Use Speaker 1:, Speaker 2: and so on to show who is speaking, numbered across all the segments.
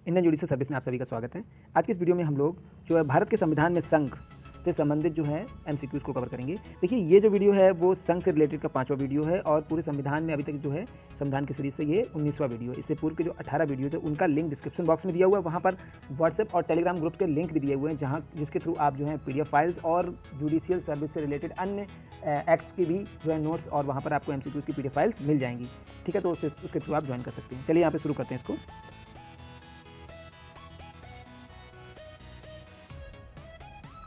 Speaker 1: Indian judicial service में आप सभी का स्वागत है। आज की इस वीडियो में हम लोग जो है भारत के संविधान में संघ से संबंधित जो है एमसीक्यूज को कवर करेंगे। देखिए ये जो वीडियो है वो संघ से रिलेटेड का 5वां वीडियो है और पूरे संविधान में अभी तक जो है संविधान की सीरीज से ये 19वां वीडियो है। इससे पूर्व के जो 18 वीडियो थे उनका लिंक डिस्क्रिप्शन बॉक्स में दिया हुआ है। वहाँ पर व्हाट्सएप और टेलीग्राम ग्रुप के लिंक भी दिए हुए हैं जहाँ जिसके थ्रू आप जो है PDF फाइल्स और जुडिशियल सर्विस से रिलेटेड अन्य एक्ट्स की भी जो है नोट्स और वहाँ पर आपको एमसीक्यूज की PDF फाइल्स मिल जाएंगी। ठीक है, तो उसके थ्रू आप ज्वाइन कर सकते हैं। चलिए यहाँ पे शुरू करते हैं इसको।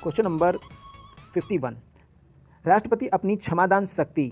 Speaker 1: क्वेश्चन नंबर 51, राष्ट्रपति अपनी क्षमादान शक्ति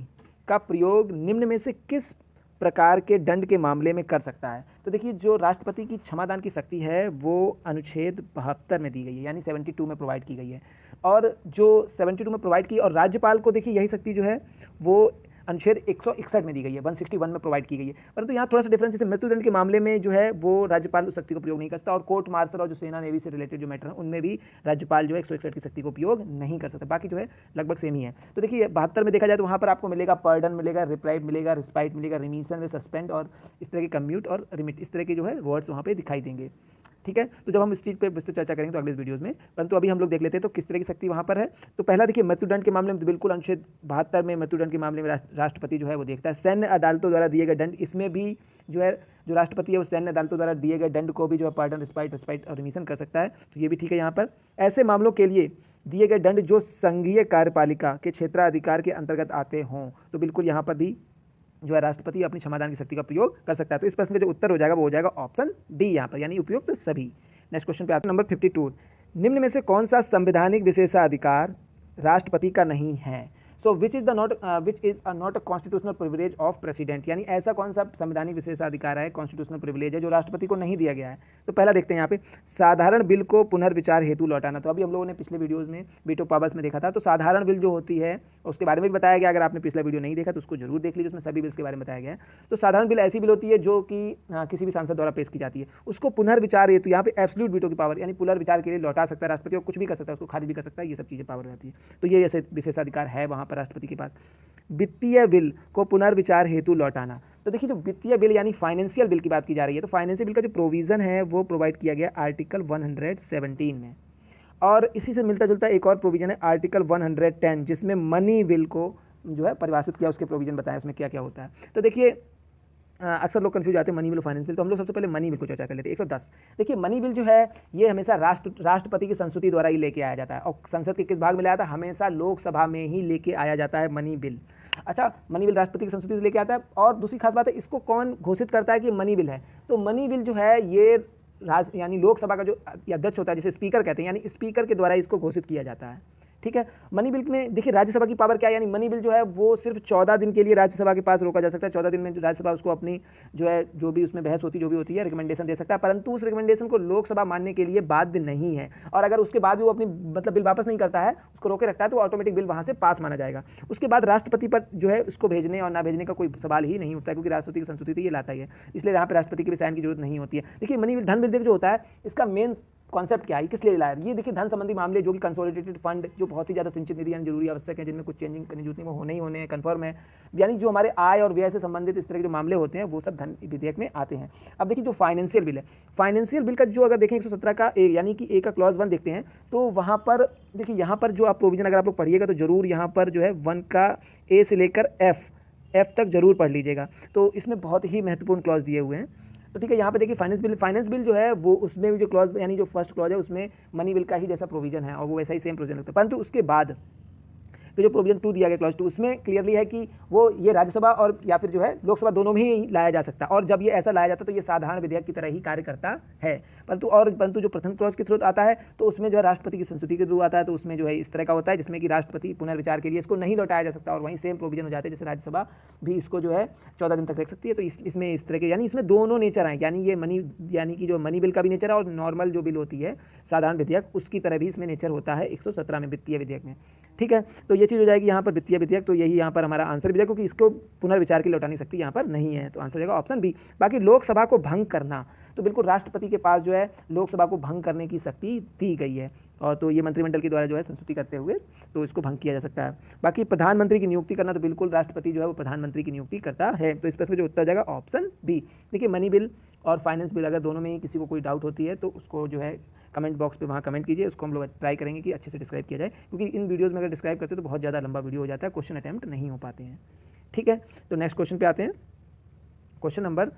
Speaker 1: का प्रयोग निम्न में से किस प्रकार के दंड के मामले में कर सकता है। तो देखिए जो राष्ट्रपति की क्षमादान की शक्ति है वो अनुच्छेद 72 में दी गई है, यानी 72 में प्रोवाइड की गई है। और जो 72 में प्रोवाइड की और राज्यपाल को देखिए यही शक्ति जो है वो अनुच्छेद 161 में दी गई है, 161 में प्रोवाइड की गई है। परंतु यहाँ थोड़ा सा डिफरेंस, जैसे मृत्युदंड के मामले में जो है वो राज्यपाल उस शक्ति को प्रयोग नहीं कर सकता और कोर्ट मार्शल और जो सेना नेवी से रिलेटेड जो मैटर है उनमें भी राज्यपाल जो है 161 की शक्ति को उपयोग नहीं कर सकता। बाकी जो है लगभग सेम ही है। तो देखिए 72 में देखा जाए तो वहाँ पर आपको मिलेगा पर्डन मिलेगा, रिप्राइव मिलेगा, रिस्पाइट मिलेगा, रिमीशन में सस्पेंड और इस तरह के कम्यूट और रिमिट, इस तरह के जो है वर्ड्स वहाँ पे दिखाई देंगे। ठीक है, तो जब हम इस चीज़ पे विस्तृत चर्चा करेंगे तो अगले वीडियोज़ में, परंतु अभी हम लोग देख लेते हैं तो किस तरह की शक्ति वहाँ पर है। तो पहला देखिए मृत्युदंड के मामले में तो बिल्कुल अनुच्छेद 72 में मृत्युदंड के मामले में राष्ट्रपति जो है वो देखता है। सैन्य अदालतों द्वारा दिए गए दंड, इसमें भी जो है जो राष्ट्रपति है वो सैन्य अदालतों द्वारा दिए गए दंड को भी जो है पार्डन, रिस्पाइट और रिमीशन कर सकता है, तो ये भी ठीक है। यहाँ पर ऐसे मामलों के लिए दिए गए दंड जो संघीय कार्यपालिका के क्षेत्राधिकार के अंतर्गत आते हों, तो बिल्कुल यहाँ पर भी जो है राष्ट्रपति अपनी क्षमादान की शक्ति का प्रयोग कर सकता है। तो इस प्रश्न का जो उत्तर हो जाएगा वो हो जाएगा ऑप्शन डी यहाँ पर, यानी उपयुक्त सभी। नेक्स्ट क्वेश्चन पे आते हैं, नंबर 52, निम्न में से कौन सा संवैधानिक विशेषाधिकार राष्ट्रपति का नहीं है। So which is not a constitutional privilege of president, यानी ऐसा कौन सा संवैधानिक विशेषाधिकार है, कॉन्स्टिट्यूशनल प्रिविलेज है जो राष्ट्रपति को नहीं दिया गया है। तो पहला देखते हैं यहाँ पे, साधारण बिल को पुनर्विचार हेतु लौटाना। तो अभी हम लोगों ने पिछले वीडियोज में वीटो पावर्स में देखा था, तो साधारण बिल जो होती है उसके बारे में भी बताया गया। अगर आपने पिछला वीडियो नहीं देखा तो उसको जरूर देख लीजिए, उसमें सभी बिल्स के बारे में बताया गया है। तो साधारण बिल ऐसी बिल होती है जो कि किसी भी सांसद द्वारा पेश की जाती है, उसको पुनर्विचार हेतु यहाँ पे एब्सोल्यूट वीटो की पावर, यानी पुनर्विचार के लिए लौटा सकता है राष्ट्रपति, और कुछ भी कर सकता है, उसको खारिज भी कर सकता है, ये सब चीजें पावर रहती है। तो ये ऐसे विशेषाधिकार है वहां पर राष्ट्रपति के पास। वित्तीय बिल को पुनर्विचार हेतु लौटाना, तो देखिए जो वित्तीय बिल यानी फाइनेंशियल बिल की बात की जा रही है, तो फाइनेंशियल बिल का जो प्रोविजन है वो प्रोवाइड किया गया आर्टिकल 117 में। और इसी से मिलता जुलता एक और प्रोविजन है आर्टिकल 110, जिसमें मनी बिल को जो है परिभाषित किया, उसके प्रोविजन बताया उसमें क्या क्या होता है। तो देखिए अक्सर लोग कंफ्यूज आते हैं मनी बिल और फाइनेंस बिल, तो हम लोग सबसे पहले मनी बिल को चर्चा कर लेते हैं। 110, देखिए मनी बिल जो है ये हमेशा राष्ट्रपति की संस्तुति द्वारा ही लेके आया जाता है, और संसद के किस भाग में लाया था, हमेशा लोकसभा में ही लेके आया जाता है मनी बिल। अच्छा, मनी बिल राष्ट्रपति की संस्तुति से लेके आता है। और दूसरी खास बात है, इसको कौन घोषित करता है कि मनी बिल है, तो मनी बिल जो है ये यानी लोकसभा का जो अध्यक्ष होता है, जिसे स्पीकर कहते हैं, यानी स्पीकर के द्वारा इसको घोषित किया जाता है। ठीक है, मनी बिल में देखिए राज्यसभा की पावर क्या है, यानी मनी बिल जो है वो सिर्फ 14 दिन के लिए राज्यसभा के पास रोका जा सकता है। 14 दिन में राज्यसभा उसको अपनी जो है जो भी उसमें बहस होती जो भी होती है रिकमेंडेशन दे सकता है, परंतु उस रिकमेंडेशन को लोकसभा मानने के लिए बाध्य नहीं है। और अगर उसके बाद भी वो अपनी मतलब बिल वापस नहीं करता है, उसको रोके रखता है, तो ऑटोमेटिक बिल वहां से पास माना जाएगा। उसके बाद राष्ट्रपति पर जो है उसको भेजने और ना भेजने का कोई सवाल ही नहीं उठता है, क्योंकि राष्ट्रपति की संस्तुति ये लाता ही है, इसलिए यहाँ पर राष्ट्रपति के भी साइन की जरूरत नहीं होती है। देखिए मनी बिल, धन बिल जो होता है, इसका मेन कॉन्सेप्ट क्या है, किस लिए लाया, ये देखिए धन संबंधी मामले जो कि कंसोलिडेटेड फंड जो बहुत ही ज्यादा सिंचित निधि यानी जरूरी आवश्यक है, जिनमें कुछ चेंजिंग करने की जरूरत नहीं, वो होने ही होने हैं, कन्फर्म है, यानी जो हमारे आय और व्यय से संबंधित इस तरह के जो मामले होते हैं वो सब धन विधेयक में आते हैं। अब देखिए जो फाइनेंशियल बिल है, फाइनेंशियल बिल का जो अगर देखें 117 का यानी कि ए का क्लॉज 1 देखते हैं, तो वहां पर देखिए यहाँ पर जो आप प्रोविजन अगर आप लोग पढ़िएगा तो जरूर यहाँ पर जो है 1 का ए से लेकर एफ तक जरूर पढ़ लीजिएगा, तो इसमें बहुत ही महत्वपूर्ण क्लॉज दिए हुए हैं। तो ठीक है, यहाँ पे देखिए फाइनेंस बिल जो है वो उसमें भी जो क्लॉज यानी जो फर्स्ट क्लॉज है उसमें मनी बिल का ही जैसा प्रोविजन है और वो वैसा ही सेम प्रोविजन लगता है, परंतु उसके बाद तो जो प्रोविजन 2 दिया गया क्लॉज 2, उसमें क्लियरली है कि वो ये राज्यसभा और या फिर जो है लोकसभा दोनों में ही लाया जा सकता है, और जब ये ऐसा लाया जाता है तो ये साधारण विधेयक की तरह ही कार्य करता है। परंतु जो प्रथम क्लॉज के थ्रू आता है तो उसमें जो है राष्ट्रपति की संस्तुति के थ्रू आता है, तो उसमें जो है इस तरह का होता है जिसमें कि राष्ट्रपति पुनर्विचार के लिए इसको नहीं लौटाया जा सकता, और वहीं सेम प्रोविजन हो जाते हैं जैसे राज्यसभा भी इसको जो है 14 दिन तक रख सकती है। तो इसमें इस तरह के यानी इसमें दोनों नेचर हैं, यानी ये मनी यानी कि जो मनी बिल का भी नेचर है और नॉर्मल जो बिल होती है साधारण विधेयक उसकी तरह भी इसमें नेचर होता है 117 में वित्तीय विधेयक में। ठीक है, तो ये चीज़ हो जाएगी यहाँ पर वित्तीय विधेयक, तो यही यहाँ पर हमारा आंसर भी है, क्योंकि इसको पुनर्विचार की लौटाने सकती यहाँ पर नहीं है, तो आंसर हो जाएगा ऑप्शन बी। बाकी लोकसभा को भंग करना, तो बिल्कुल राष्ट्रपति के पास जो है लोकसभा को भंग करने की शक्ति दी गई है, और तो ये मंत्रिमंडल के द्वारा जो है संस्तुति करते हुए तो इसको भंग किया जा सकता है। बाकी प्रधानमंत्री की नियुक्ति करना, तो बिल्कुल राष्ट्रपति जो है वो प्रधानमंत्री की नियुक्ति करता है, तो इस पर जो उत्तर जाएगा ऑप्शन बी। देखिए मनी बिल और फाइनेंस बिल, अगर दोनों में ही किसी को कोई डाउट होती है तो उसको जो है कमेंट बॉक्स पे वहाँ कमेंट कीजिए, उसको हम लोग ट्राई करेंगे कि अच्छे से डिस्क्राइब किया जाए, क्योंकि इन वीडियोज़ में अगर डिस्क्राइब करते हैं तो बहुत ज़्यादा लंबा वीडियो हो जाता है, क्वेश्चन अटैम्प्ट नहीं हो पाते हैं। ठीक है, तो नेक्स्ट क्वेश्चन पे आते हैं। क्वेश्चन नंबर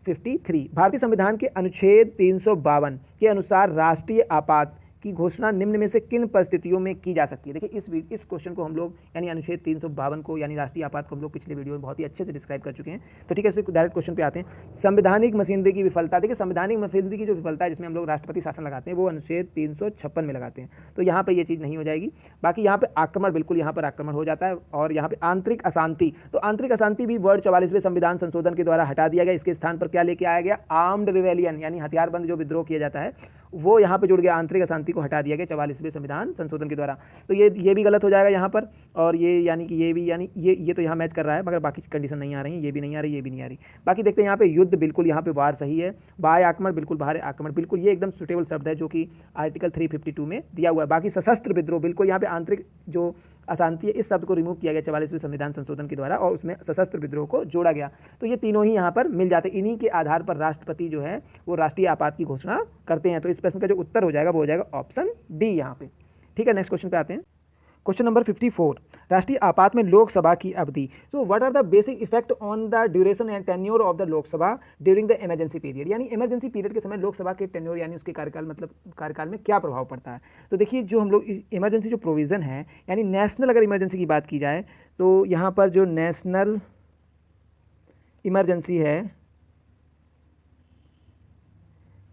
Speaker 1: 53, भारतीय संविधान के अनुच्छेद 352 के अनुसार राष्ट्रीय आपात की घोषणा निम्न में से किन परिस्थितियों में की जा सकती है। देखिए इस क्वेश्चन को हम लोग यानी अनुच्छेद 352 को यानी राष्ट्रीय आपात को हम लोग पिछले वीडियो में बहुत ही अच्छे से डिस्क्राइब कर चुके हैं। तो ठीक है, इससे डायरेक्ट क्वेश्चन पे आते हैं। संवैधानिक मशीनरी की विफलता, देखिए संवैधानिक मशीनरी की जो विफलता है जिसमें हम लोग राष्ट्रपति शासन लगाते हैं वो अनुच्छेद 356 में लगाते हैं, तो यहाँ पर ये चीज़ नहीं हो जाएगी। बाकी यहाँ पे आक्रमण, बिल्कुल यहाँ पर आक्रमण हो जाता है। और यहाँ पे आंतरिक अशांति, तो आंतरिक अशांति भी वर्ड 44वें संविधान संशोधन के द्वारा हटा दिया गया। इसके स्थान पर क्या लेके आया गया, आर्म्ड रिवेलियन यानी हथियारबंद जो विद्रोह किया जाता है वो यहाँ पे जुड़ गया, आंतरिक अशांति को हटा दिया गया 44वें संविधान संशोधन के द्वारा। तो ये भी गलत हो जाएगा यहाँ पर, और ये यानी कि ये भी यानी ये तो यहाँ मैच कर रहा है, मगर बाकी कंडीशन नहीं आ रही है, ये भी नहीं आ रही, ये भी नहीं आ रही। बाकी देखते हैं यहाँ पे युद्ध, बिल्कुल यहाँ पे वार सही है। बाह्य आक्रमण, बिल्कुल बाहर आक्रमण, बिल्कुल ये एकदम सुटेबल शब्द है जो कि आर्टिकल 352 में दिया हुआ है। बाकी सशस्त्र विद्रोह, बिल्कुल यहाँ पे आंतरिक जो अशांति है इस शब्द को रिमूव किया गया 44वें संविधान संशोधन के द्वारा और उसमें सशस्त्र विद्रोह को जोड़ा गया। तो ये तीनों ही यहाँ पर मिल जाते हैं, इन्हीं के आधार पर राष्ट्रपति जो है वो राष्ट्रीय आपात की घोषणा करते हैं। तो इस प्रश्न का जो उत्तर हो जाएगा वो हो जाएगा ऑप्शन डी यहाँ पे। ठीक है, नेक्स्ट क्वेश्चन पे आते हैं। क्वेश्चन नंबर 54, राष्ट्रीय आपात में लोकसभा की अवधि। So what are the basic effect on the duration and tenure of the Lok Sabha during the emergency period, यानी इमरजेंसी पीरियड के समय लोकसभा के टेन्योर यानी उसके कार्यकाल मतलब कार्यकाल में क्या प्रभाव पड़ता है। तो देखिए जो हम लोग इमरजेंसी जो प्रोविज़न है यानी नेशनल अगर इमरजेंसी की बात की जाए तो यहाँ पर जो नेशनल इमरजेंसी है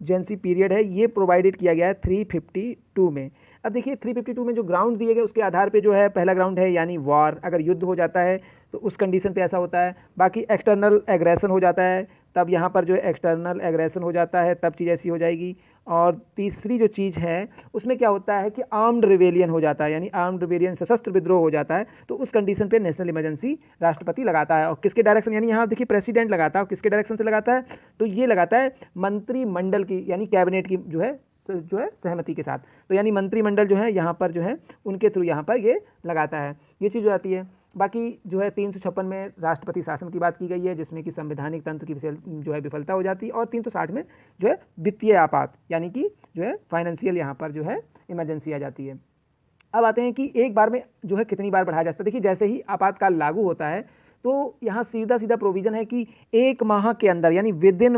Speaker 1: जेंसी पीरियड है ये प्रोवाइडेड किया गया है 352 में। अब देखिए 352 में जो ग्राउंड दिए गए उसके आधार पे जो है पहला ग्राउंड है यानी वॉर, अगर युद्ध हो जाता है तो उस कंडीशन पे ऐसा होता है। बाकी एक्सटर्नल एग्रेशन हो जाता है तब यहाँ पर जो एक्सटर्नल एग्रेशन हो जाता है तब चीज़ ऐसी हो जाएगी। और तीसरी जो चीज़ है उसमें क्या होता है कि आर्म्ड रिवेलियन हो जाता है, यानी आर्म्ड रिवेलियन सशस्त्र विद्रोह हो जाता है, तो उस कंडीशन पे नेशनल इमरजेंसी राष्ट्रपति लगाता है। और किसके डायरेक्शन, यानी यहाँ देखिए प्रेसिडेंट लगाता है, और किसके डायरेक्शन से लगाता है, तो ये लगाता है मंत्रिमंडल की यानी कैबिनेट की जो है सहमति के साथ। तो यानी मंत्रिमंडल जो है यहाँ पर जो है उनके थ्रू यहाँ पर ये लगाता है, ये चीज़ हो जाती है। बाकी जो है 356 में राष्ट्रपति शासन की बात की गई है जिसमें कि संवैधानिक तंत्र की जो है विफलता हो जाती है, और 360 में जो है वित्तीय आपात यानी कि जो है फाइनेंशियल यहाँ पर जो है इमरजेंसी आ जाती है। अब आते हैं कि एक बार में जो है कितनी बार बढ़ाया जा सकता है। देखिए जैसे ही आपातकाल लागू होता है तो यहाँ सीधा सीधा प्रोविज़न है कि 1 माह के अंदर यानी विद इन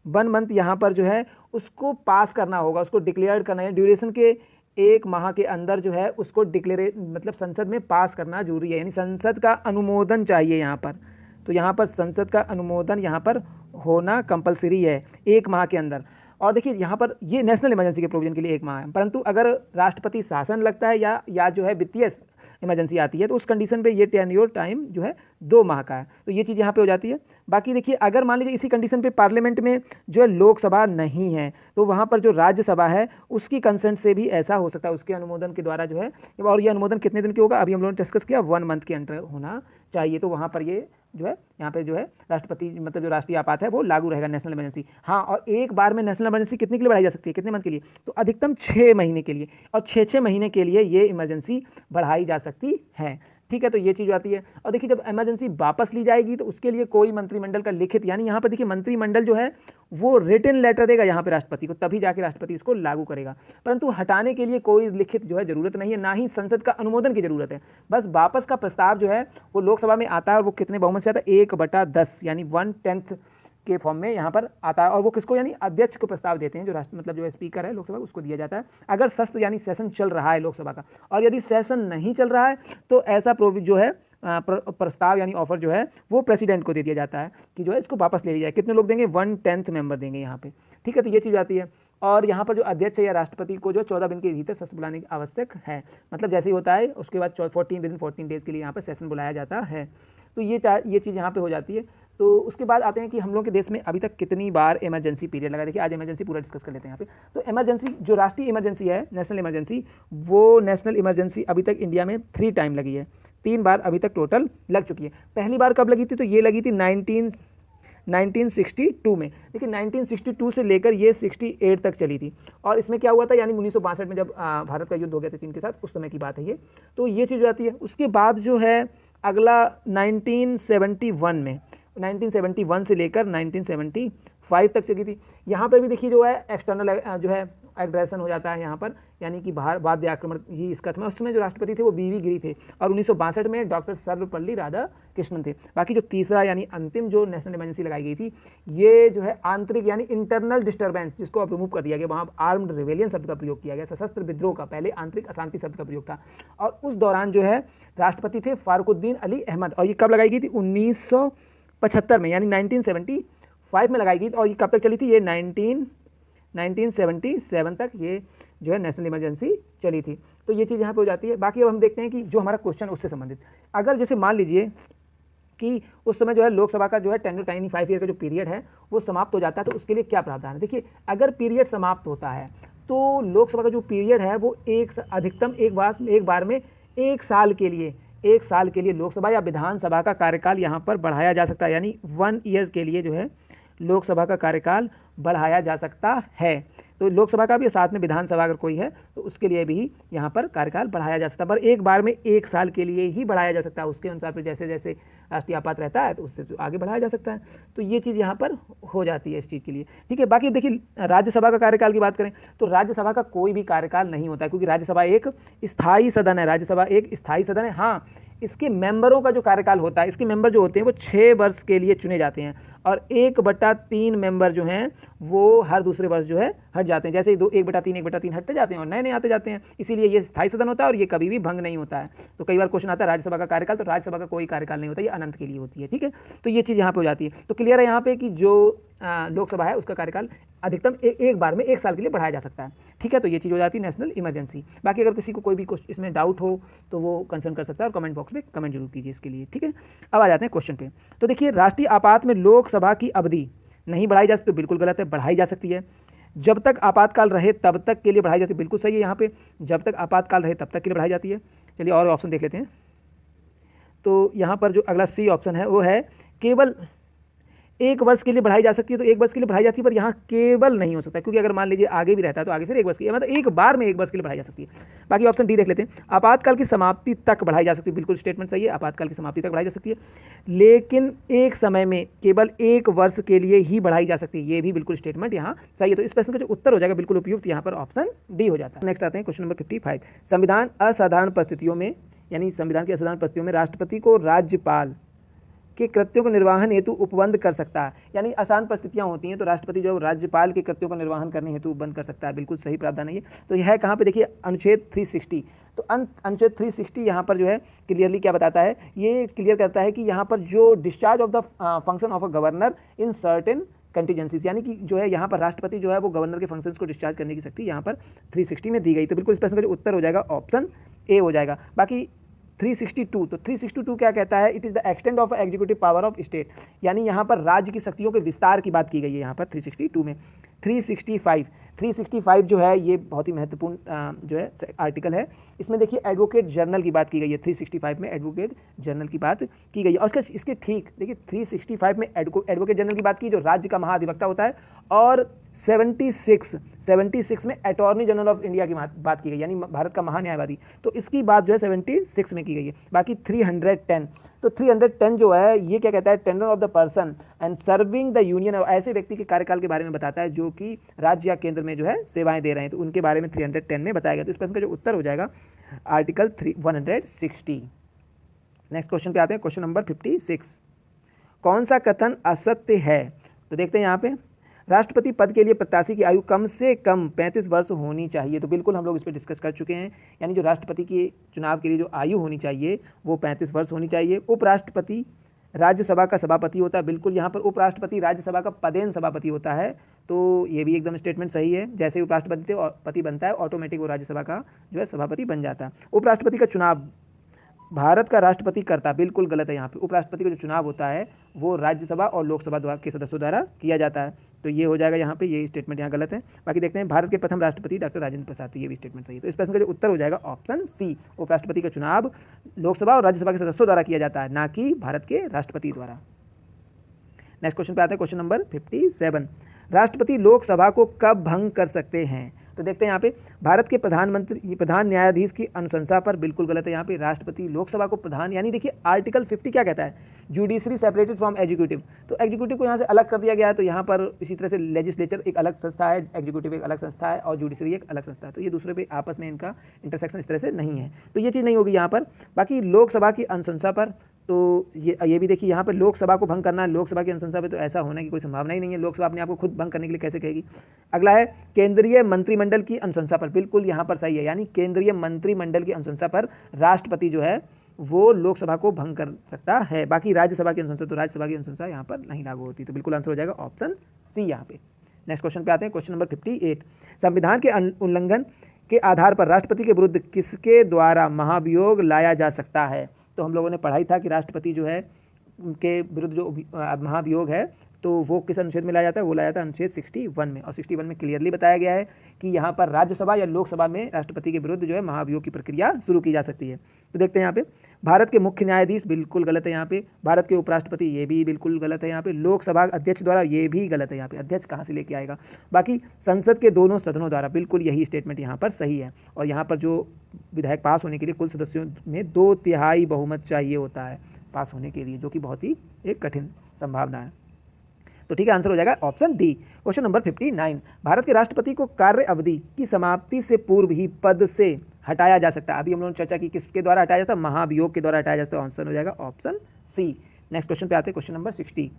Speaker 1: 1 मंथ यहाँ पर जो है उसको पास करना होगा, उसको डिक्लेयर करना है। ड्यूरेशन के 1 माह के अंदर जो है उसको डिक्लेयर मतलब संसद में पास करना जरूरी है, यानी संसद का अनुमोदन चाहिए यहाँ पर। तो यहाँ पर संसद का अनुमोदन यहाँ पर होना कंपलसरी है 1 माह के अंदर। और देखिए यहाँ पर ये नेशनल इमरजेंसी के प्रोविजन के लिए 1 माह है, परंतु अगर राष्ट्रपति शासन लगता है या जो है वित्तीय इमरजेंसी आती है तो उस कंडीशन पे ये टेन्योर टाइम जो है 2 माह का है। तो ये चीज़ यहाँ पे हो जाती है। बाकी देखिए अगर मान लीजिए इसी कंडीशन पे पार्लियामेंट में जो है लोकसभा नहीं है तो वहाँ पर जो राज्यसभा है उसकी कंसेंट से भी ऐसा हो सकता है, उसके अनुमोदन के द्वारा जो है। और ये अनुमोदन कितने दिन के होगा, अभी हम लोगों ने डिस्कस किया 1 मंथ के अंदर होना चाहिए। तो वहाँ पर ये जो है यहाँ पे जो है राष्ट्रपति मतलब जो राष्ट्रीय आपात है वो लागू रहेगा नेशनल इमरजेंसी। हाँ, और एक बार में नेशनल इमरजेंसी कितने के लिए बढ़ाई जा सकती है, कितने मंथ के लिए, तो अधिकतम 6 महीने के लिए, और 6 महीने के लिए ये इमरजेंसी बढ़ाई जा सकती है। ठीक है, तो ये चीज़ आती है। और देखिए जब इमरजेंसी वापस ली जाएगी तो उसके लिए कोई मंत्रिमंडल का लिखित, यानी यहाँ पर देखिए मंत्रिमंडल जो है वो रिटन लेटर देगा यहाँ पे राष्ट्रपति को, तभी जाके राष्ट्रपति इसको लागू करेगा। परंतु हटाने के लिए कोई लिखित जो है जरूरत नहीं है, ना ही संसद का अनुमोदन की जरूरत है। बस वापस का प्रस्ताव जो है वो लोकसभा में आता है, और वो कितने बहुमत से आता है, 1/10 यानी 1/10 के फॉर्म में यहाँ पर आता है। और वो किसको, यानी अध्यक्ष को प्रस्ताव देते हैं, जो राष्ट्र मतलब जो स्पीकर है लोकसभा उसको दिया जाता है। अगर सत्र यानी सेशन चल रहा है लोकसभा का, और यदि सेशन नहीं चल रहा है तो ऐसा जो है प्रस्ताव यानी ऑफर जो है वो प्रेसिडेंट को दे दिया जाता है कि जो है इसको वापस ले लिया जाए। कितने लोग देंगे, 1/10 मेंबर देंगे यहाँ पे। ठीक है, तो ये चीज़ आती है। और यहाँ पर जो अध्यक्ष या राष्ट्रपति को जो 14 दिन के भीतर सत्र बुलाने की आवश्यक है, मतलब जैसे ही होता है उसके बाद 14 डेज के लिए यहाँ पर सेशन बुलाया जाता है। तो ये चीज़ यहाँ पे हो जाती है। तो उसके बाद आते हैं कि हम लोग के देश में अभी तक कितनी बार इमरजेंसी पीरियड लगा। देखिए आज इमरजेंसी पूरा डिस्कस कर लेते हैं यहाँ पे। तो इमरजेंसी जो राष्ट्रीय इमरजेंसी है नेशनल इमरजेंसी, वो नेशनल इमरजेंसी अभी तक इंडिया में 3 टाइम लगी है, 3 बार अभी तक टोटल लग चुकी है। पहली बार कब लगी थी, तो ये लगी थी 1962 में। देखिए 1962 से लेकर ये 68 तक चली थी। और इसमें क्या हुआ था, यानी 1962 में जब भारत का युद्ध हो गया था चीन के साथ, उस समय की बात है ये। तो ये चीज़ आती है। उसके बाद जो है अगला 1971 में 1971 से लेकर 1975 तक चली थी। यहाँ पर भी देखिए जो है एक्सटर्नल जो है एग्रेशन हो जाता है यहाँ पर, यानी कि बाहर वाद्य आक्रमण ही इसका था। उस समय जो राष्ट्रपति थे वो बीवी गिरी थे और 1962 में डॉक्टर सर्वपल्ली राधाकृष्णन थे। बाकी जो तीसरा यानी अंतिम जो नेशनल इमरजेंसी लगाई गई थी, ये जो है आंतरिक यानी इंटरनल डिस्टर्बेंस, जिसको अब रिमूव कर दिया गया, वहाँ आर्म्ड रिवेलियन शब्द का प्रयोग किया गया, सशस्त्र विद्रोह का, पहले आंतरिक अशांति शब्द का प्रयोग था। और उस दौरान जो है राष्ट्रपति थे फारुकुद्दीन अली अहमद, और ये कब लगाई गई थी? 1975 में, यानी 1975 में लगाई गई। और ये कब तक चली थी? ये 1977 तक ये जो है नेशनल इमरजेंसी चली थी। तो ये चीज़ यहाँ पे हो जाती है। बाकी अब हम देखते हैं कि जो हमारा क्वेश्चन उससे संबंधित, अगर जैसे मान लीजिए कि उस समय जो है लोकसभा का जो है टेन्योर टाइम 5 ईयर का जो पीरियड है वो समाप्त हो जाता है, तो उसके लिए क्या प्रावधान है? देखिए, अगर पीरियड समाप्त होता है तो लोकसभा का जो पीरियड है वो अधिकतम एक बार में 1 साल के लिए लोकसभा या विधानसभा का कार्यकाल यहाँ पर बढ़ाया जा सकता है, यानी 1 ईयर के लिए जो है लोकसभा का कार्यकाल बढ़ाया जा सकता है। तो लोकसभा का भी, साथ में विधानसभा अगर कोई है तो उसके लिए भी यहाँ पर कार्यकाल बढ़ाया जा सकता है, पर एक बार में 1 साल के लिए ही बढ़ाया जा सकता है। उसके अनुसार फिर जैसे जैसे राष्ट्रीय आपात रहता है तो उससे आगे बढ़ाया जा सकता है। तो ये चीज़ यहाँ पर हो जाती है इस चीज़ के लिए, ठीक है। बाकी देखिए, राज्यसभा का कार्यकाल की बात करें तो राज्यसभा का कोई भी कार्यकाल नहीं होता है, क्योंकि राज्यसभा एक स्थायी सदन है। राज्यसभा एक स्थायी सदन है। हाँ, इसके मेंबरों का जो कार्यकाल होता है, इसके मेंबर जो होते हैं वो 6 वर्ष के लिए चुने जाते हैं, और 1/3 मेंबर जो हैं वो हर दूसरे वर्ष जो है हट जाते हैं। जैसे ही 1/3 हटते जाते हैं और नए नए आते जाते हैं, इसीलिए ये स्थायी सदन होता है और ये कभी भी भंग नहीं होता है। तो कई बार क्वेश्चन आता है राज्यसभा का कार्यकाल, तो राज्यसभा का कोई कार्यकाल नहीं होता, ये अनंत के लिए होती है, ठीक है। तो ये चीज़ यहाँ पे हो जाती है। तो क्लियर है यहाँ पे कि जो लोकसभा है उसका कार्यकाल अधिकतम एक बार में 1 साल के लिए बढ़ाया जा सकता है, ठीक है। तो ये चीज़ हो जाती है नेशनल इमरजेंसी। बाकी अगर किसी को कोई भी इसमें डाउट हो तो वो कंसर्न कर सकता है और कमेंट बॉक्स में कमेंट जरूर कीजिए इसके लिए, ठीक है। अब आ जाते हैं क्वेश्चन पे। तो देखिए, राष्ट्रीय आपात में लोकसभा की अवधि नहीं बढ़ाई जा सकती, तो बिल्कुल गलत है, बढ़ाई जा सकती है। जब तक आपातकाल रहे तब तक के लिए बढ़ाई जाती है, बिल्कुल सही है। यहाँ पे जब तक आपातकाल रहे तब तक के लिए बढ़ाई जाती है। चलिए और ऑप्शन देख लेते हैं। तो यहाँ पर जो अगला सी ऑप्शन है वो है केवल 1 वर्ष के लिए बढ़ाई जा सकती है। तो 1 वर्ष के लिए बढ़ाई जाती है, पर यहाँ केवल नहीं हो सकता, क्योंकि अगर मान लीजिए आगे भी रहता है तो आगे फिर 1 वर्ष की, मतलब एक बार में 1 वर्ष के लिए बढ़ाई जा सकती है। बाकी ऑप्शन डी देख लेते हैं। आपातकाल की समाप्ति तक बढ़ाई जा सकती है, बिल्कुल स्टेटमेंट सही है, आपातकाल की समाप्ति तक बढ़ाई जा सकती है, लेकिन एक समय में केवल 1 वर्ष के लिए ही बढ़ाई जा सकती है, ये भी बिल्कुल स्टेटमेंट यहाँ सही है। तो इस प्रश्न का जो उत्तर हो जाएगा बिल्कुल उपयुक्त यहाँ पर ऑप्शन डी हो जाता है। नेक्स्ट आते हैं क्वेश्चन नंबर 55। संविधान असाधारण परिस्थितियों में, यानी संविधान की असाधारण परिस्थितियों में राष्ट्रपति को राज्यपाल के कृत्यों को निर्वहन हेतु उपबंध कर सकता है। यानी आसान परिस्थितियां होती हैं तो राष्ट्रपति जो राज्यपाल के कृत्यों का निर्वहन करने हेतु उपबंध कर सकता है, बिल्कुल सही प्रावधान है ये। तो यह है कहाँ पे? देखिए, अनुच्छेद 360। तो अनुच्छेद 360 यहाँ पर जो है क्लियरली क्या बताता है? ये क्लियर करता है कि यहाँ पर जो discharge of the function of a governor in certain contingencies, यानी कि जो है यहाँ पर राष्ट्रपति जो है वो गवर्नर के फंक्शंस को डिस्चार्ज करने की शक्ति यहाँ पर 360 में दी गई। तो बिल्कुल इस प्रश्न का जो उत्तर हो जाएगा ऑप्शन ए हो जाएगा। बाकी 362, तो 362 क्या कहता है? It is the extend of executive power of state, यानी यहाँ पर राज्य की शक्तियों के विस्तार की बात की गई है यहाँ पर 362 में। 365 जो है ये बहुत ही महत्वपूर्ण जो है आर्टिकल है। इसमें देखिए एडवोकेट जनरल की बात की गई है। 365 में एडवोकेट जनरल की बात की गई है। और इसके ठीक देखिए 365 में एडवोकेट जनरल की बात की, जो राज्य का महाधिवक्ता होता है, और 76 में अटॉर्नी जनरल ऑफ इंडिया की बात की गई, यानी भारत का महान्यायवादी। तो इसकी बात जो है 76 में की गई है। बाकी 310, तो 310 जो है ये क्या कहता है? Tender of the person and serving the union, और ऐसे व्यक्ति के कार्यकाल के बारे में बताता है जो कि राज्य या केंद्र में जो है सेवाएं दे रहे हैं, तो उनके बारे में 310 में बताया गया। तो इस प्रश्न का जो उत्तर हो जाएगा आर्टिकल 160। नेक्स्ट क्वेश्चन पे आते हैं, क्वेश्चन नंबर 56। कौन सा कथन असत्य है? तो देखते हैं यहाँ पे, राष्ट्रपति पद के लिए प्रत्याशी की आयु कम से कम 35 वर्ष होनी चाहिए। तो बिल्कुल हम लोग इस पर डिस्कस कर चुके हैं, यानी जो राष्ट्रपति के चुनाव के लिए जो आयु होनी चाहिए वो 35 वर्ष होनी चाहिए। उपराष्ट्रपति राज्यसभा का सभापति होता है, बिल्कुल यहाँ पर उपराष्ट्रपति राज्यसभा का पदेन सभापति होता है। तो ये भी एकदम स्टेटमेंट सही है। जैसे ही उपराष्ट्रपति बनता है ऑटोमेटिक वो राज्यसभा का जो है सभापति बन जाता है। उपराष्ट्रपति का चुनाव भारत का राष्ट्रपति करता, बिल्कुल गलत है यहाँ पे। उपराष्ट्रपति का जो चुनाव होता है वो राज्यसभा और लोकसभा के सदस्यों द्वारा किया जाता है। तो ये हो जाएगा यहाँ पे, ये स्टेटमेंट यहाँ गलत है। बाकी देखते हैं, भारत के प्रथम राष्ट्रपति डॉक्टर राजेंद्र प्रसाद, तो ये भी स्टेटमेंट सही है। तो इस प्रश्न का जो उत्तर हो जाएगा ऑप्शन सी, उपराष्ट्रपति का चुनाव लोकसभा और राज्यसभा के सदस्यों द्वारा किया जाता है, ना कि भारत के राष्ट्रपति द्वारा। नेक्स्ट क्वेश्चन पे आते हैं, क्वेश्चन नंबर 57। राष्ट्रपति लोकसभा को कब भंग कर सकते हैं? तो देखते हैं यहाँ पे, भारत के प्रधान न्यायाधीश की अनुशंसा पर, बिल्कुल गलत है यहाँ पे। राष्ट्रपति लोकसभा को प्रधान, यानी देखिए आर्टिकल 50 क्या कहता है? जुडिशरी सेपरेटेड फ्रॉम एग्जीक्यूटिव, तो एग्जीक्यूटिव को यहाँ से अलग कर दिया गया है, तो यहाँ पर इसी तरह से लेजिस्लेचर एक अलग संस्था है, एग्जीक्यूटिव एक अलग संस्था है और जुडिशरी एक अलग संस्था है, तो ये दूसरे पे आपस में इनका इंटरसेक्शन इस तरह से नहीं है, तो ये चीज़ नहीं होगी यहाँ पर। बाकी लोकसभा की अनुशंसा पर, तो ये भी देखिए यहाँ पर लोकसभा को भंग करना है, लोकसभा की अनुशंसा पे तो ऐसा होने की कोई संभावना ही नहीं है, लोकसभा अपने आप को खुद भंग करने के लिए कैसे कहेगी। अगला है केंद्रीय मंत्रिमंडल की अनुशंसा पर, बिल्कुल यहाँ पर सही है, यानी केंद्रीय मंत्रिमंडल की अनुशंसा पर राष्ट्रपति जो है वो लोकसभा को भंग कर सकता है। बाकी राज्यसभा की अनुशंसा, तो राज्यसभा की अनुशंसा यहाँ पर नहीं लागू होती, तो बिल्कुल आंसर हो जाएगा ऑप्शन सी यहाँ पे। नेक्स्ट क्वेश्चन पे आते हैं, क्वेश्चन नंबर 58। संविधान के उल्लंघन के आधार पर राष्ट्रपति के विरुद्ध किसके द्वारा महाभियोग लाया जा सकता है। तो हम लोगों ने पढ़ाई था कि राष्ट्रपति जो है के विरुद्ध जो महाभियोग है तो वो किस अनुच्छेद में लाया जाता है, वो लाया जाता है अनुच्छेद 61 में, और 61 में क्लियरली बताया गया है कि यहाँ पर राज्यसभा या लोकसभा में राष्ट्रपति के विरुद्ध जो है महाभियोग की प्रक्रिया शुरू की जा सकती है। तो देखते हैं यहाँ पे, भारत के मुख्य न्यायाधीश बिल्कुल गलत है यहाँ पे, भारत के उपराष्ट्रपति ये भी बिल्कुल गलत है यहाँ पे, लोकसभा अध्यक्ष द्वारा ये भी गलत है यहाँ पे, अध्यक्ष कहाँ से लेके आएगा। बाकी संसद के दोनों सदनों द्वारा, बिल्कुल यही स्टेटमेंट यहाँ पर सही है, और यहाँ पर जो विधेयक पास होने के लिए कुल सदस्यों में 2/3 बहुमत चाहिए होता है पास होने के लिए, जो कि बहुत ही एक कठिन संभावना है। तो ठीक है, आंसर हो जाएगा option D. Question number 59, Bharat के राष्ट्रपति को कार्य अवधि की समाप्ति से पूर्व ही पद से हटाया जा सकता है। अभी हम लोगों ने चर्चा की किसके द्वारा हटाया जाता है, महाभियोग के द्वारा हटाया जाता है, आंसर हो जाएगा ऑप्शन सी। नेक्स्ट क्वेश्चन पे आते हैं, क्वेश्चन नंबर 60।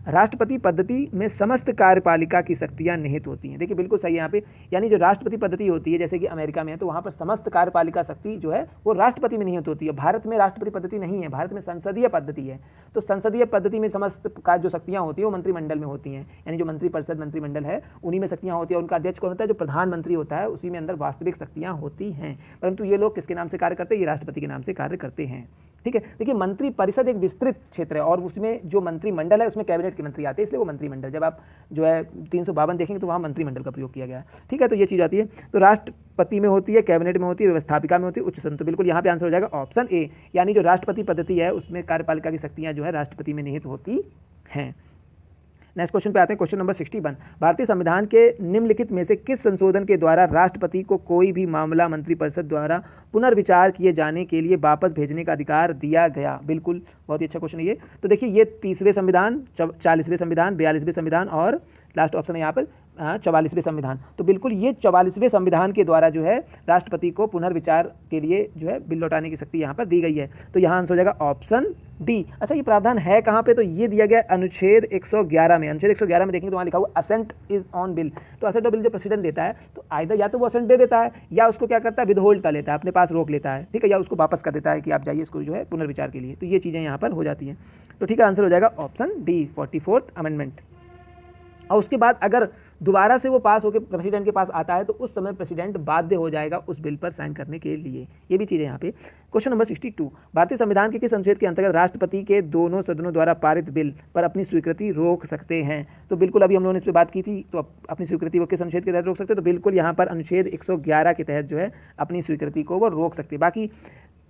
Speaker 1: राष्ट्रपति पद्धति में समस्त कार्यपालिका की शक्तियां निहित होती हैं। देखिए बिल्कुल सही है यहाँ पे, यानी जो राष्ट्रपति पद्धति होती है जैसे कि अमेरिका में है, तो वहाँ पर समस्त कार्यपालिका शक्ति जो है वो राष्ट्रपति में निहित होती है। भारत में राष्ट्रपति पद्धति नहीं है, भारत में संसदीय पद्धति है, तो संसदीय पद्धति में समस्त का जो शक्तियाँ होती है वो मंत्रिमंडल में होती हैं, यानी जो मंत्रिपरिषद मंत्रिमंडल है उन्हीं में शक्तियाँ होती है। उनका अध्यक्ष कौन होता है, जो प्रधानमंत्री होता है, उसी में अंदर वास्तविक शक्तियाँ होती हैं, परंतु ये लोग किसके नाम से कार्य करते हैं, ये राष्ट्रपति के नाम से कार्य करते हैं। ठीक है, देखिए मंत्री परिषद एक विस्तृत क्षेत्र है और उसमें जो मंत्रिमंडल है उसमें कैबिनेट के मंत्री आते हैं, इसलिए वो मंत्रिमंडल, जब आप जो है 352 देखेंगे तो वहाँ मंत्रिमंडल का प्रयोग किया गया है। ठीक है, तो ये चीज़ आती है, तो राष्ट्रपति में होती है, कैबिनेट में होती है, व्यवस्थापिका में होती है, उच्च सदन, तो बिल्कुल यहाँ पे आंसर हो जाएगा ऑप्शन ए, यानी जो राष्ट्रपति पद्धति है उसमें कार्यपालिका की शक्तियाँ जो है राष्ट्रपति में निहित होती हैं। नेक्स्ट क्वेश्चन पे आते हैं, क्वेश्चन नंबर 61। भारतीय संविधान के निम्नलिखित में से किस संशोधन के द्वारा राष्ट्रपति को कोई भी मामला मंत्रिपरिषद द्वारा पुनर्विचार किए जाने के लिए वापस भेजने का अधिकार दिया गया। बिल्कुल बहुत ही अच्छा क्वेश्चन है ये। तो देखिए ये 30वें संविधान, 40वें संविधान, 42वें संविधान और लास्ट ऑप्शन है यहाँ पर 44वें संविधान। तो बिल्कुल ये 44वें संविधान के द्वारा जो है राष्ट्रपति को पुनर्विचार के लिए जो है बिल लौटाने की शक्ति यहाँ पर दी गई है, तो यहाँ आंसर हो जाएगा ऑप्शन डी। अच्छा, ये प्रावधान है कहाँ पे, तो ये दिया गया अनुच्छेद 111 में। अनुच्छेद 111 में देखेंगे तो वहाँ लिखा हुआ असेंट इज ऑन बिल। तो असेंट ऑन बिल जो प्रेसिडेंट देता है तो आइदर या तो वो असेंट दे देता है या उसको क्या करता है, विदहोल्ड कर लेता है, अपने पास रोक लेता है, ठीक है, या उसको वापस कर देता है कि आप जाइए इसको जो है पुनर्विचार के लिए। तो ये चीज़ें यहाँ पर हो जाती हैं। तो ठीक है, आंसर हो जाएगा ऑप्शन डी, 44th अमेंडमेंट। और उसके बाद अगर दोबारा से वो पास होकर प्रेसिडेंट के पास आता है तो उस समय प्रेसिडेंट बाध्य हो जाएगा उस बिल पर साइन करने के लिए। ये भी चीज़ें यहाँ पे। क्वेश्चन नंबर 62, भारतीय संविधान के किस अनुच्छेद के अंतर्गत राष्ट्रपति के दोनों सदनों द्वारा पारित बिल पर अपनी स्वीकृति रोक सकते हैं। तो बिल्कुल अभी हम लोगों ने इस पर बात की थी, तो अपनी स्वीकृति वो किस अनुच्छेद के तहत रोक सकते हैं, तो बिल्कुल यहाँ पर अनुच्छेद 111 के तहत जो है अपनी स्वीकृति को वो रोक सकते हैं। बाकी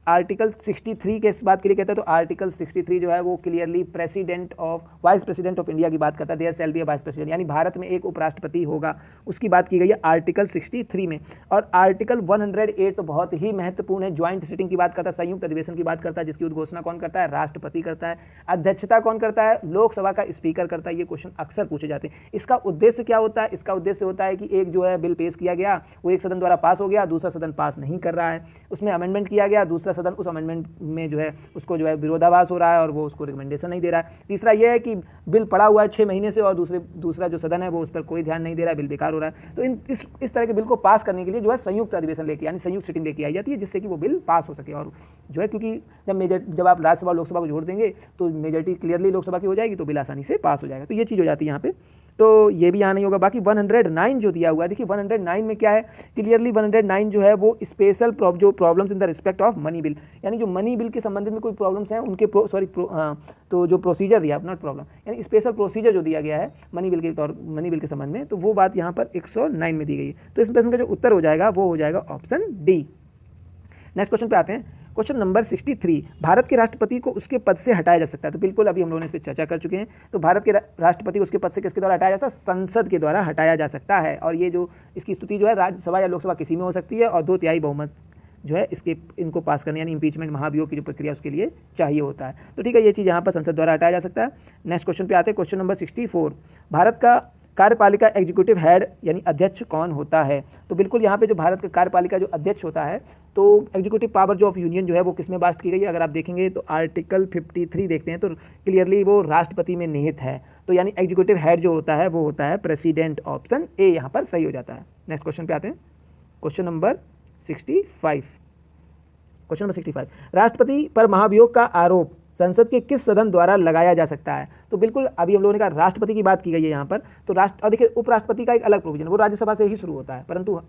Speaker 1: आर्टिकल 63 के इस बात के लिए कहता है, तो आर्टिकल 63 जो है वो clearly president of vice president of India की बात करता है, there shall be a vice president, यानी भारत में एक उपराष्ट्रपति होगा, उसकी बात की गई है आर्टिकल 63 में। और आर्टिकल 108 तो बहुत ही महत्वपूर्ण है, ज्वाइंट सिटिंग की बात करता है, संयुक्त अधिवेशन की बात करता है, जिसकी उद्घोषणा कौन करता है, राष्ट्रपति करता है। अध्यक्षता कौन करता है, लोकसभा का स्पीकर करता है। ये क्वेश्चन अक्सर पूछे जाते हैं। इसका उद्देश्य क्या होता है, इसका उद्देश्य होता है कि एक जो है बिल पेश किया गया, वो एक सदन द्वारा पास हो गया, दूसरा सदन पास नहीं कर रहा है, उसमें अमेंडमेंट किया गया, दूसरा सदन उस अमेंडमेंट में जो है उसको जो है विरोधाभास हो रहा है और वो उसको रिकमेंडेशन नहीं दे रहा है। तीसरा ये है कि बिल पड़ा हुआ है 6 महीने से और दूसरा जो सदन है वो उस पर कोई ध्यान नहीं दे रहा है, बिल बेकार हो रहा है। तो इस तरह के बिल को पास करने के लिए जो है संयुक्त अधिवेशन लेके, यानी संयुक्त सिटिंग लेके आई जाती है, जिससे कि वो बिल पास हो सके। और जो है क्योंकि जब आप राज्यसभा लोकसभा को जोड़ देंगे तो मेजोरिटी क्लियरली लोकसभा की हो जाएगी, तो बिल आसानी से पास हो जाएगा। तो ये चीज़ हो जाती है यहाँ पे, तो ये भी यहाँ नहीं होगा। बाकी 109 जो दिया हुआ है, देखिए 109 में क्या है, क्लियरली 109 जो है वो स्पेशल जो problems in the respect of money bill, यानी जो मनी बिल के संबंधित में कोई प्रॉब्लम्स हैं उनके तो जो प्रोसीजर दिया, नॉट प्रॉब्लम, यानी स्पेशल प्रोसीजर जो दिया गया है मनी बिल के संबंध में, तो वो बात यहाँ पर 109 में दी गई है। तो इस प्रश्न का जो उत्तर हो जाएगा वो हो जाएगा ऑप्शन डी। नेक्स्ट क्वेश्चन पे आते हैं, क्वेश्चन नंबर 63, भारत के राष्ट्रपति को उसके पद से हटाया जा सकता है। तो बिल्कुल अभी हम लोगों ने इस पर चर्चा कर चुके हैं। तो भारत के राष्ट्रपति को उसके पद से किसके द्वारा हटाया जाता है, संसद के द्वारा हटाया जा सकता है। और ये जो इसकी स्थिति जो है राज्यसभा या लोकसभा किसी में हो सकती है और 2/3 बहुमत जो है इसके इनको पास करने यानी इम्पीचमेंट महाभियोग की जो प्रक्रिया उसके लिए चाहिए होता है। तो ठीक है, ये चीज़ यहाँ पर संसद द्वारा हटाया जा सकता है। नेक्स्ट क्वेश्चन पे आते हैं, क्वेश्चन नंबर 64। भारत का कार्यपालिका एग्जीक्यूटिव हेड यानी अध्यक्ष कौन होता है? तो बिल्कुल यहाँ पे जो भारत का कार्यपालिका जो अध्यक्ष होता है, तो एग्जीक्यूटिव पावर जो ऑफ यूनियन जो है वो किसमें बास्ट की गई है? अगर आप देखेंगे तो आर्टिकल 53 देखते हैं तो क्लियरली वो राष्ट्रपति में निहित है। तो यानी एग्जीक्यूटिव हेड जो होता है वो होता है प्रेसिडेंट। ऑप्शन ए यहाँ पर सही हो जाता है। नेक्स्ट क्वेश्चन पे आते हैं, क्वेश्चन नंबर 65। क्वेश्चन नंबर 65, राष्ट्रपति पर महाभियोग का आरोप संसद के किस सदन द्वारा लगाया जा सकता है? तो बिल्कुल अभी हम लोगों ने कहा राष्ट्रपति की बात की गई है यहाँ पर, तो राष्ट्र और देखिए उपराष्ट्रपति का एक अलग प्रोविजन, वो राज्यसभा से ही शुरू होता है, परंतु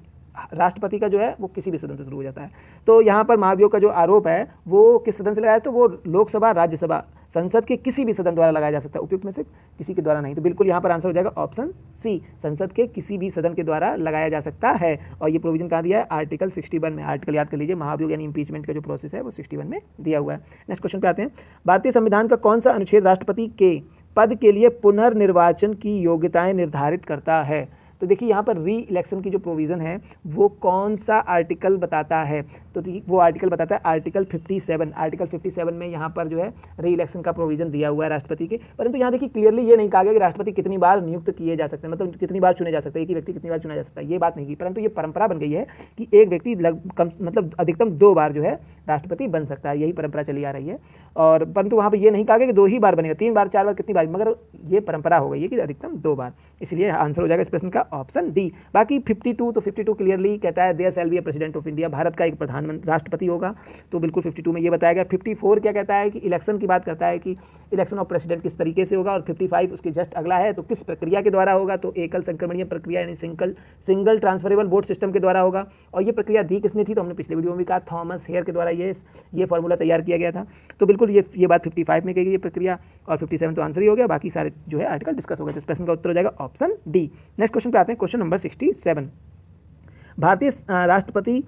Speaker 1: राष्ट्रपति का जो है वो किसी भी सदन से शुरू हो जाता है। तो यहाँ पर महाभियोग का जो आरोप है वो किस सदन से लगाया? तो वो लोकसभा, राज्यसभा, संसद के किसी भी सदन द्वारा लगाया जा सकता है, उपयुक्त में से किसी के द्वारा नहीं। तो बिल्कुल यहाँ पर आंसर हो जाएगा ऑप्शन सी, संसद के किसी भी सदन के द्वारा लगाया जा सकता है। और ये प्रोविजन कहाँ दिया है? आर्टिकल 61 में। आर्टिकल याद कर लीजिए, महाभियोग यानी इम्पीचमेंट का जो प्रोसेस है वो 61 में दिया हुआ है। नेक्स्ट क्वेश्चन पे आते हैं, भारतीय संविधान का कौन सा अनुच्छेद राष्ट्रपति के पद के लिए पुनर्निर्वाचन की योग्यताएं निर्धारित करता है? तो देखिए यहाँ पर री इलेक्शन की जो प्रोविज़न है वो कौन सा आर्टिकल बताता है? तो वो आर्टिकल बताता है आर्टिकल 57। आर्टिकल 57 में यहाँ पर जो है री इलेक्शन का प्रोविज़न दिया हुआ है राष्ट्रपति के। परंतु यहाँ देखिए क्लियरली ये नहीं कहा गया कि राष्ट्रपति कितनी बार नियुक्त किए जा सकते हैं, मतलब कितनी बार चुने जा सकते हैं, एक ही व्यक्ति कितनी बार चुना जा सकता है, ये बात नहीं की। परंतु ये परंपरा बन गई है कि एक व्यक्ति मतलब अधिकतम 2 बार जो है राष्ट्रपति बन सकता है, यही परंपरा चली आ रही है। और परंतु वहाँ पर ये नहीं कहा गया कि 2 ही बार बनेगा, 3 बार 4 बार कितनी बार, मगर ये परंपरा हो गई है कि अधिकतम 2 बार। इसलिए आंसर हो जाएगा इस प्रश्न का ऑप्शन डी। बाकी 52, तो 52 क्लियरली कहता है there shall be a president of India, Bharat का एक प्रधानमंत्री राष्ट्रपति होगा, तो बिल्कुल 52 में ये बताया गया। 54 क्या कहता है कि इलेक्शन की बात करता है कि इलेक्शन ऑफ प्रेसिडेंट किस तरीके से होगा, और 55 उसके जस्ट अगला है, तो किस प्रक्रिया के द्वारा होगा? तो एकल संक्रमणीय प्रक्रिया यानी सिंगल ट्रांसफरेबल वोट सिस्टम के द्वारा होगा। और ये प्रक्रिया दी किसने थी? तो हमने पिछले वीडियो में भी कहा थॉमस हेयर के द्वारा ये फॉर्मूला तैयार किया गया था। तो बिल्कुल ये बात 55 में कही गई ये प्रक्रिया, और 57 तो आंसर ही हो गया, बाकी सारे जो है आर्टिकल डिस्कस हो गए। तो इस प्रश्न का उत्तर हो जाएगा ऑप्शन डी। नेक्स्ट क्वेश्चन पे आते हैं, क्वेश्चन नंबर 67, भारतीय राष्ट्रपति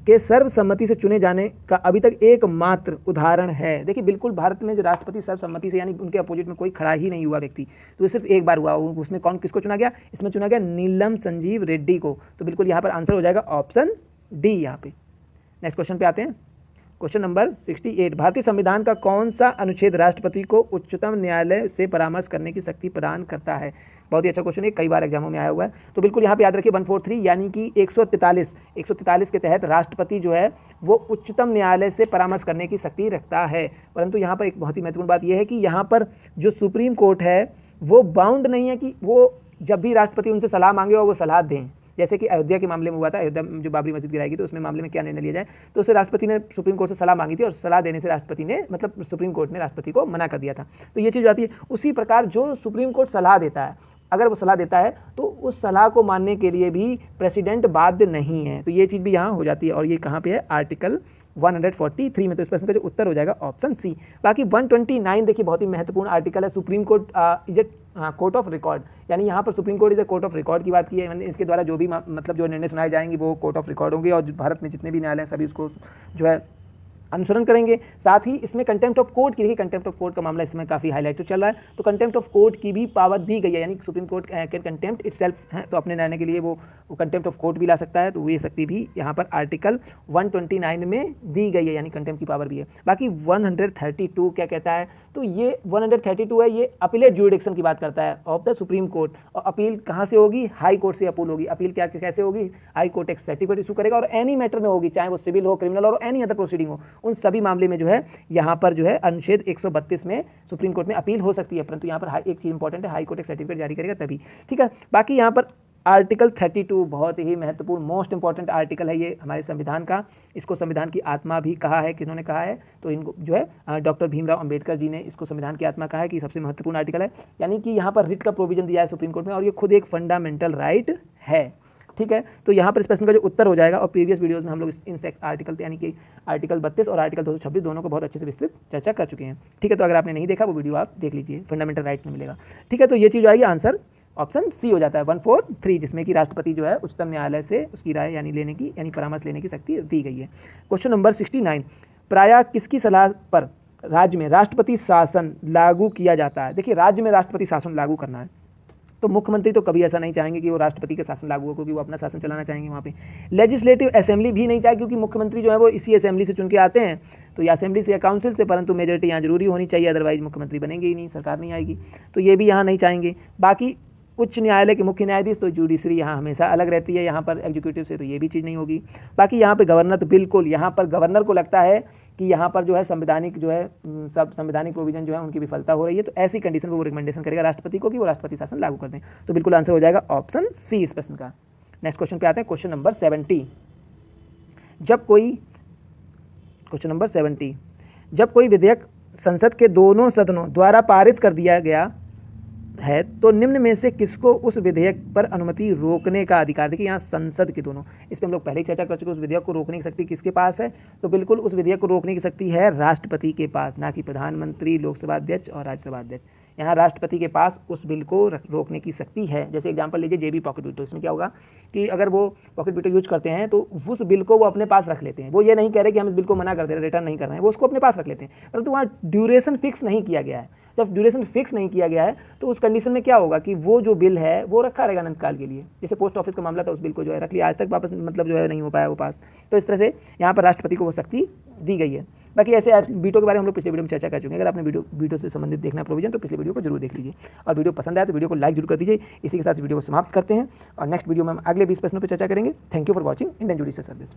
Speaker 1: के सर्वसम्मति से चुने जाने का अभी तक एकमात्र उदाहरण है। देखिए बिल्कुल भारत में जो राष्ट्रपति सर्वसम्मति से यानी उनके अपोजिट में कोई खड़ा ही नहीं हुआ व्यक्ति, तो ये सिर्फ एक बार हुआ। उसमें किसको चुना गया? इसमें चुना गया नीलम संजीव रेड्डी को। तो बिल्कुल यहाँ पर आंसर हो जाएगा ऑप्शन डी यहाँ पे। नेक्स्ट क्वेश्चन पे आते हैं, क्वेश्चन नंबर 68, भारतीय संविधान का कौन सा अनुच्छेद राष्ट्रपति को उच्चतम न्यायालय से परामर्श करने की शक्ति प्रदान करता है? बहुत ही अच्छा क्वेश्चन है, कई बार एग्जामों में आया हुआ है। तो बिल्कुल यहाँ पे याद रखिए 143 यानी कि 143 के तहत राष्ट्रपति जो है वो उच्चतम न्यायालय से परामर्श करने की शक्ति रखता है। परंतु यहाँ पर एक बहुत ही महत्वपूर्ण बात यह है कि यहाँ पर जो सुप्रीम कोर्ट है वो बाउंड नहीं है कि वो जब भी राष्ट्रपति उनसे सलाह मांगे और वो सलाह दें। जैसे कि अयोध्या के मामले में हुआ था, अयोध्या में जो बाबरी मस्जिद गिराएगी, तो उसमें मामले में क्या निर्णय लिया जाए, तो उससे राष्ट्रपति ने सुप्रीम कोर्ट से सलाह मांगी थी और सलाह देने से राष्ट्रपति ने मतलब सुप्रीम कोर्ट ने राष्ट्रपति को मना कर दिया था। तो ये चीज़ आती है। उसी प्रकार जो सुप्रीम कोर्ट सलाह देता है, अगर वो सलाह देता है तो उस सलाह को मानने के लिए भी प्रेसिडेंट बाध्य नहीं है। तो ये चीज़ भी यहाँ हो जाती है, और ये कहाँ पे है? आर्टिकल 143 में। तो इस प्रश्न का जो उत्तर हो जाएगा ऑप्शन सी। बाकी 129 देखिए बहुत ही महत्वपूर्ण आर्टिकल है, supreme court is a court of record, यानी यहाँ पर supreme court is a court of record की बात की है। यानी इसके द्वारा जो भी मतलब जो निर्णय सुनाए जाएंगे वो कोर्ट ऑफ रिकॉर्ड होंगे, और भारत में जितने भी न्यायालय सभी उसको जो है अनुसरण करेंगे। साथ ही इसमें कंटेम्प्ट ऑफ कोर्ट की, देखिए कंटेम्प्ट ऑफ कोर्ट का मामला इसमें काफ़ी हाईलाइट चल रहा है, तो कंटेम्प्ट ऑफ कोर्ट की भी पावर दी गई है, यानी supreme court can contempt itself है, तो अपने निर्णय के लिए वो कंटेम्प्ट ऑफ कोर्ट भी ला सकता है। तो ये शक्ति भी यहाँ पर आर्टिकल 129 में दी गई है, यानी कंटेम्प्ट की पावर भी है। बाकी 132 क्या कहता है? तो ये 132 है, ये अपीलेट ज्यूरिडिक्शन की बात करता है ऑफ द सुप्रीम कोर्ट, और अपील कहाँ से होगी? हाई कोर्ट से अपील होगी। अपील क्या कैसे होगी? हाई कोर्ट एक सर्टिफिकेट इशू करेगा और एनी मैटर में होगी, चाहे वो सिविल हो, क्रिमिनल और एनी अदर प्रोसीडिंग हो, उन सभी मामले में जो है यहाँ पर जो है अनुच्छेद 132 में सुप्रीम कोर्ट में अपील हो सकती है। परंतु यहाँ पर एक चीज इंपॉर्टेंट है, हाई कोर्ट एक सर्टिफिकेट जारी करेगा तभी, ठीक है। बाकी यहाँ पर आर्टिकल 32 बहुत ही महत्वपूर्ण मोस्ट इंपॉर्टेंट आर्टिकल है ये हमारे संविधान का। इसको संविधान की आत्मा भी कहा है, किन्होंने कहा है? तो इनको जो है डॉक्टर भीमराव अंबेडकर जी ने इसको संविधान की आत्मा कहा है कि सबसे महत्वपूर्ण आर्टिकल है, यानी कि यहाँ पर रिट का प्रोविजन दिया है सुप्रीम कोर्ट में, और ये खुद एक फंडामेंटल राइट है, ठीक है। तो यहाँ पर इस प्रश्न का जो उत्तर हो जाएगा, और प्रीवियस वीडियोस में हम लोग इन आर्टिकल यानी कि आर्टिकल 32 और आर्टिकल 226 दोनों को बहुत अच्छे से विस्तृत चर्चा कर चुके हैं, ठीक है। तो अगर आपने नहीं देखा वो वीडियो आप देख लीजिए, फंडामेंटल राइट्स में मिलेगा, ठीक है। तो ये चीज़ आएगी, आंसर ऑप्शन सी हो जाता है 143, जिसमें कि राष्ट्रपति जो है उच्चतम न्यायालय से उसकी राय यानी लेने की यानी परामर्श लेने की शक्ति दी गई है। क्वेश्चन नंबर 69, प्रायः किसकी सलाह पर राज्य में राष्ट्रपति शासन लागू किया जाता है? देखिए राज्य में राष्ट्रपति शासन लागू करना है तो मुख्यमंत्री तो कभी ऐसा नहीं चाहेंगे कि वो राष्ट्रपति का शासन लागू हो, क्योंकि वो अपना शासन चलाना चाहेंगे वहाँ पे। लेजिस्लेटिव असेंबली भी नहीं चाहे, क्योंकि मुख्यमंत्री जो है वो इसी असेंबली से चुन के आते हैं, तो या असेंबली से या काउंसिल से, परंतु मेजोरिटी यहाँ जरूरी होनी चाहिए, अदरवाइज मुख्यमंत्री बनेंगे ही नहीं, सरकार नहीं आएगी, तो ये भी यहाँ नहीं चाहेंगे। बाकी उच्च न्यायालय के मुख्य न्यायाधीश, तो जुडिशरी यहाँ हमेशा अलग रहती है यहाँ पर एग्जीक्यूटिव से, तो ये भी चीज़ नहीं होगी। बाकी यहाँ पे गवर्नर, तो बिल्कुल यहाँ पर गवर्नर को लगता है कि यहाँ पर जो है संवैधानिक जो है सब संवैधानिक प्रोविजन जो है उनकी विफलता हो रही है, तो ऐसी कंडीशन में वो रिकमेंडेशन करेगा राष्ट्रपति को कि वो राष्ट्रपति शासन लागू कर दें। तो बिल्कुल आंसर हो जाएगा ऑप्शन सी इस प्रश्न का। नेक्स्ट क्वेश्चन पे आते हैं, क्वेश्चन नंबर 70। जब कोई विधेयक संसद के दोनों सदनों द्वारा पारित कर दिया गया है तो निम्न में से किसको उस विधेयक पर अनुमति रोकने का अधिकार, देखिए यहाँ संसद के दोनों, इस पर हम लोग पहले ही चर्चा कर चुके, उस विधेयक को रोकने की शक्ति किसके पास है, तो बिल्कुल उस विधेयक को रोकने की शक्ति है राष्ट्रपति के पास, ना कि प्रधानमंत्री, लोकसभा अध्यक्ष और राज्यसभा अध्यक्ष। यहाँ राष्ट्रपति के पास उस बिल को रोकने की शक्ति है। जैसे एग्जांपल लीजिए जेबी पॉकेट वीटो, इसमें क्या होगा कि अगर वो पॉकेट वीटो यूज करते हैं तो उस बिल को वो अपने पास रख लेते हैं, वो ये नहीं कह रहे कि हम इस बिल को मना कर दे रहे, रिटर्न नहीं कर रहे हैं, वो उसको अपने पास रख लेते हैं, परंतु वहाँ ड्यूरेशन फिक्स नहीं किया गया है। जब ड्यूरेशन फिक्स नहीं किया गया है तो उस कंडीशन में क्या होगा कि वो जो बिल है वो रखा रहेगा अनंत काल के लिए। जैसे पोस्ट ऑफिस का मामला था, उस बिल को जो है रख लिया, आज तक वापस मतलब जो है नहीं हो पाया वो पास, तो इस तरह से यहाँ पर राष्ट्रपति को वो शक्ति दी गई है। बाकी ऐसे वीटो के बारे में हम लोग पिछले वीडियो में चर्चा कर चुके हैं, अगर आपने वीडियो से संबंधित देखना प्रोविजन तो पिछले वीडियो को जरूर देख लीजिए, और वीडियो पसंद आए तो वीडियो को लाइक जरूर कर दीजिए। इसी के साथ वीडियो को समाप्त करते हैं और नेक्स्ट वीडियो में हम अगले 20 प्रश्नों पर चर्चा करेंगे। Thank you for watching Indian judicial service.